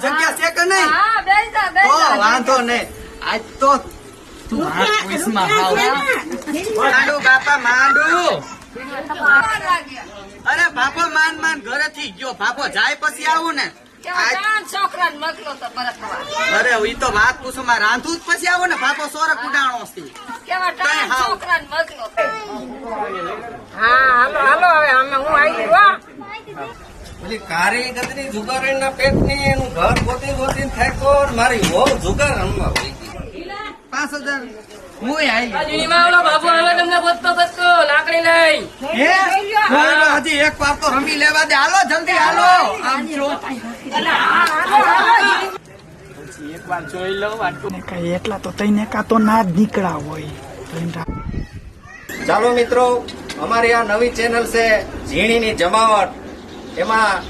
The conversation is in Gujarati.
જગ્યા છે કે નહીં? તો વાંધો નહીં. આજ તો તું માંડુ બાપા માંડુ. અરે બાપો માંડ ઘરેથી ગયો. બાપો જાય પછી આવું ને. છોકરા મોકલો તો પરત અરે ઈ તો વાત પૂછો માં રાંધું જ પછી આવો ને. બાપો સોરક ઉડાણો છે. કેવા ટાઈમ છોકરા મોકલો. હા હાલો હાલો હવે અમે હું આવી ગયો. પેલી કારી ગદરી જુગારી ના પેટ ની એનું ઘર ગોતી ગોતી થાકો મારી બહુ જુગાર રમવા વહી ગઈ. 5000 હું આવી બાબુ આવે તમને બચતો લાકડી લઈ હજી એક વાર તો રમી લેવા દે. હાલો જલ્દી હાલો. આમ જો એક વાર જોઈ લો કઈ એટલા તો તઈને કા તો ના જ નીકળ્યા હોય. ચાલો મિત્રો, અમારી આ નવી ચેનલ છે ઝીણીની જમાવટ. એમાં